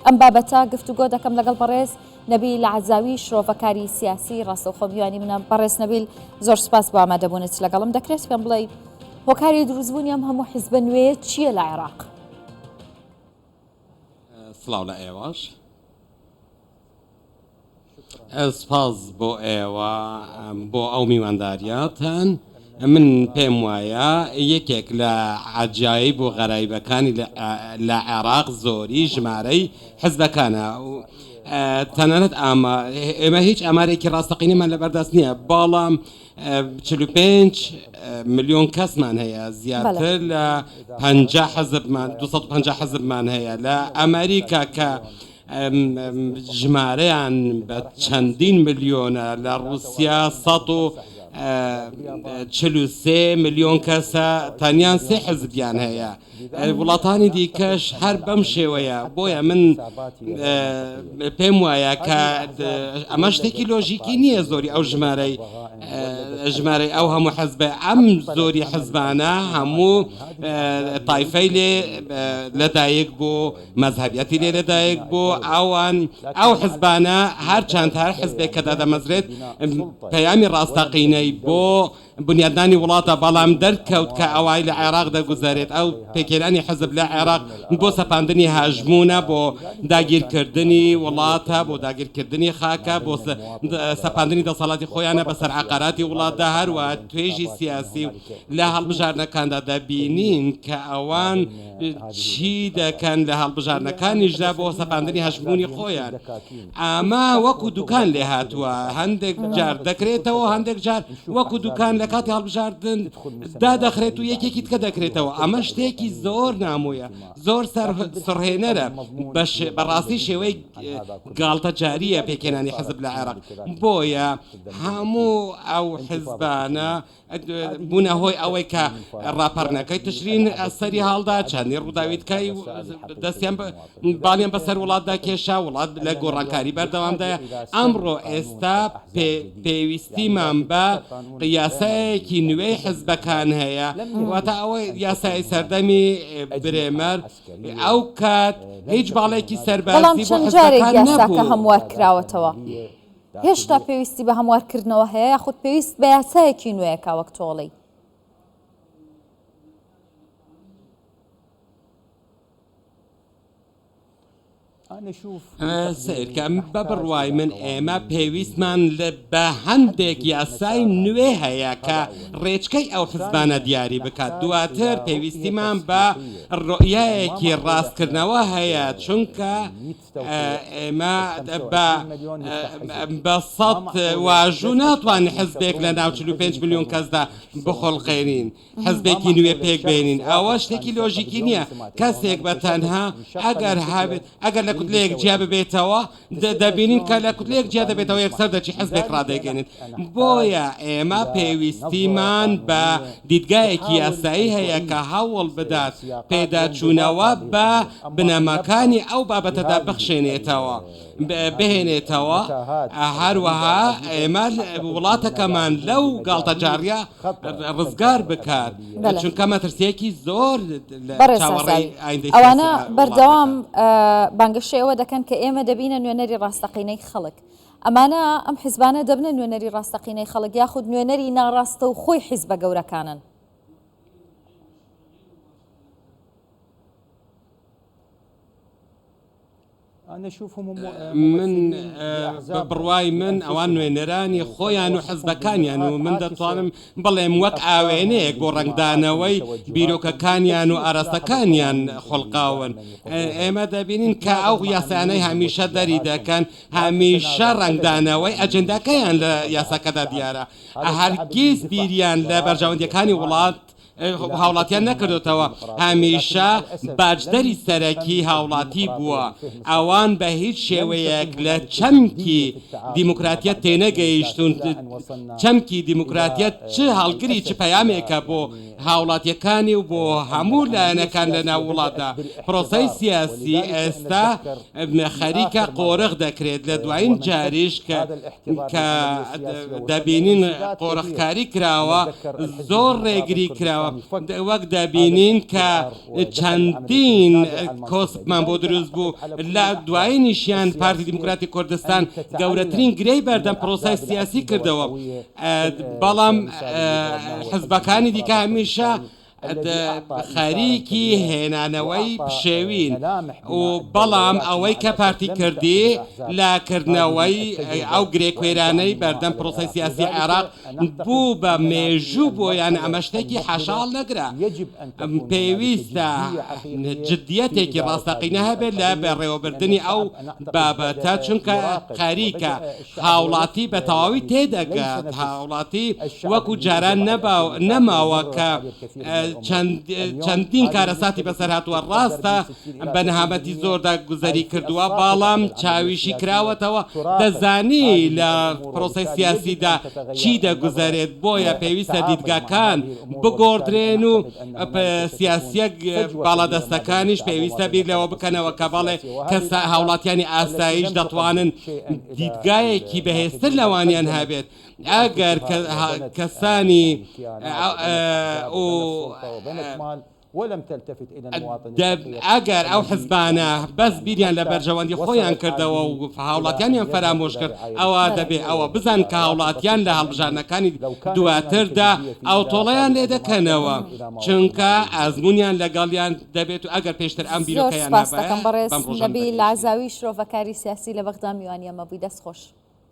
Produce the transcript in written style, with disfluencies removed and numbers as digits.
ئەم بابەتە گفتوگۆ دەکەم لەگەڵ بەڕێز نەبیل عەزاوی شرۆڤەکاری سیاسی ڕاستەوخۆ منە. بەڕێز نەبیل زۆر سپاس بۆ ئامادەبوونت لەگەڵم. دەکرێت پێم بڵێ هۆکاری دروستبوونی ئەم هەموو حیزبە نوێ چییە لە عێراق؟ سڵاو لە ئێوەش، سپاس بۆ ئێوە بۆ ئەو میوانداریاتان. من پێم وایە یەکێک لە عەجایب و غەرایبەکانی لە عێراق زۆری ژمارەی حیزبەکانە. تەنانەت ئێمە هیچ ئامارێکی ڕاستەقینەمان لەبەردەست نییە، بەڵام 45 ملیۆن کەسمان هەیە، زیاتر لە 250 حزبمان هەیە لە ئەمریکا کە ژمارەیان بە چەندین ملیۆنە، لە رووسیا 143 ملیۆن کەسە، تەنیان 3 حزبیان هەیە. وڵاتانی دیکەش هەر بەم شێوەیە. بۆیە من پێم وایە کە ئەمە شتێکی لۆژیکی نییە زۆری ئەو ژمارەی ئەو هەموو حزبە، ئەم زۆری حزبانە هەموو تایفەی لێ لەدایک بوو، مەذهبیەتی لێ لەدایک بوو. ئەو حزبانە هەر چەند هەر حزبێک کە دەدەمەزرێت پەیامی ڕاستەقینەی بۆ بنیادنانی وڵاتە، بەڵام دەرکەوت کە ئەوای لە عێراق دەگوزارێت. ئەو پێکێرانی حزب لە عێراق بۆ سەپاندنی هاژمونە، بۆ داگیرکردنی وڵاتە، بۆ داگیرکردنی خاکە، بۆ سەپاندنی دەسەڵاتی خۆیانە بەسەر عقاراتی وڵاتدا. هەروە توێژی سیاسی لە هەڵبژارنەکاندا دەبینین کە ئەوان چی دەکەن لە هەڵبژارنەکانیشدا بۆ سەپاندنی هەژمونی خۆیان. ئەمە وەکو دوکان لێ هاتووە، هەندێک جار دەکرێتەوە، هەندێک جار وەکو دوکان لە کاتی هەڵبژاردن دادەخرێت و یەکێکی تکە دەکرێتەوە. ئەمە شتێکی زۆر نامۆیە، زۆر سڕهێنەرە، بەڕاستی شێوەی گاڵتە جاریە پێکێنانی حزب لە عێراق. بۆیە هەموو ئەو حزبانە بوونە هۆی ئەوەی کە ڕاپەڕنەکەی تشرین ئەسەری هەڵدا، چەندی ڕووداویتکەی دەستیان باڵیان بەسەر وڵاتدا کێشا، وڵات لە گۆڕانکاری بەردەوامدایە. ئەمڕۆ ئێستا پێویستیمان بە یاسایەکی نوێی حزبەکان هەیە، واتە ئەوەی یاسای سەردەمی برێمەر. ئەو کات هیچ باڵێکی سەربازی بۆ چەند جارێک یاساکە هەموار کراوەتەوە، هێشتا پێویستی بە هەموارکردنەوە هەیە یاخود پێویست بە یاسایەکی نوێیەکە وەک تۆڵی؟ سیرکەم بە بڕوای من ئێمە پێویستمان بە هەندێک یاسای نوێ هەیە کە ڕێچکەی ئەو حزبانە دیاری بکات. دواتر پێویستیمان بە ڕۆیایەکی ڕاستکردنەوە هەیە، چونکە ئێمە بە 100 واژوو ناتوانین حزبێک لە ناو 45 ملیۆن کەسدا بخۆڵقێنین، حزبێکی نوێ پێک بێنین. ئەوە شتێکی لۆژیکی نییە. کەسێک بە تەنها ئەگەر لە کوتلەیەک جیا ببێتەوە دەبینین کە لە کوتلەیەک جیا دەبێتەوە یەکسەر دەچی حزبێک ڕادەگەێنێت. بۆیە ئێمە پێویستیمان بە دیدگایەکی یاسایی هەیە کە هەوڵ بدات پێداچوونەوە بە بنەماکانی ئەو بابەتەدا بخشێنێتەوە، بهێنێتەوە. هەروەها ئێمە وڵاتەکەمان لەو گاڵتە جاریە ڕزگار بکات، چونکە مەترسیەکی زۆر ئەوانە بەردەوام بانگەشەوە دەکەن کە ئێمە دەبینە نوێنەری ڕاستەقینەی خەڵک. ئەمانە ئەم حیزبانە دەبنە نوێنەری ڕاستەقینەی خەڵک یاخود نوێنەری ناڕاستە و خۆی حیزبە گەورەکانن؟ من بڕوای من ئەوان نوێنەرانی خۆیان و حەزبەکانیان و من دەتوانم بڵێم وەک ئاوێنەیەک بۆ ڕنگدانەوەی بیرۆکەکانیان و ئاراستەکانیان خۆڵقاون. ئێمە دەبینین کە ئەو یاسانەی هەمیشە دەری دەکەن، هەمیشە ڕنگدانەوەی ئەجنداکەیان لە یاساکەدا دیارە، هەرگیز بیریان لە بەرژەوەندیەکانی وڵات هاوڵاتیان نەکردوتەوە، هەمیشە باجدەری سەرەکی هاوڵاتی بووە. ئەوان بە هیچ شێوەیەک لە چەمکی دیموکراتیەت تێنەگەیشتون. چەمکی دیموکراتیەت چ هەڵگری چ پەیامێکە بۆ هاوڵاتیەکانی و بۆ هەموو لایەنەکان لە ناو وڵاتدا. پرۆسەی سیاسی ئێستا خەریکە قۆرغ دەکرێت لە دوایین جاریش کە دەبینین قۆرغکاری کراوە، زۆر ڕێگری کراوە کردەوە وەک دەبینین کە چەندین کۆسپمان بۆ دروست بوو لە دوایینیشیان پارتی دیموکراتی کوردستان گەورەترین گرەی بەردەم پرۆسای سیاسی کردەوە بەڵام حزبەکانی دیکە هەمیشە خەریکی هێنانەوەی پشێوین و بەڵام ئەوەی کە پارتی کردی لاکردنەوەی ئەو گرێکوێرانەی بەردەم پرۆسی سیاسی عێراق بوو بە مێژوو بۆیان ئەمە شتێکی حەشاڵ نەگرا پێویستە جدیەتێکی ڕاستەقینە هەبێت لە بەڕێوەبردننی ئەو بابەتە چونکە خەریکە هاوڵاتی بە تەواوی تێدەگات هاوڵاتی وەکو جاران نەماوە کە چەندین کارەساتی بەسەر هاتووە ڕاستە بە نەهامەتی زۆردا گوزەری کردووە باڵام چاویشی کراوەتەوە دەزانی لە پرۆسی سیاسیدا چی دەگوزارێت بۆیە پێویستە دیدگاکان بگۆڕدرێن و سیاسیە باڵادەستەکانیش پێویستە بیر لەوە بکەنەوە کە بەڵێ کە هاوڵاتیانی ئاساییش دەتوانن دیدگایەکی بەهێزتر لەوانیان هەبێت ئەگەر کەسانی ئەگەر ئەو حزبانە بەس بیریان لە بەرژەوەندی خۆیان کردەوە و هاوڵاتیانیان فەرامۆش کرد ئەوە دەبێت ئەوە بزان کە هاوڵاتیان لە هەڵبژارنەکانی دواتردا ئەو تۆڵەیان لێ دەکەنەوە چونکە ئازمونیان لەگەڵیان دەبێت و ئەگەر پێشتر ئەم بیرۆکەیان بەڕێز نەبیل عەزاوی شرۆڤەکاری سیاسی لە بەغدا میوانی ئەمە بووی دەست خۆش.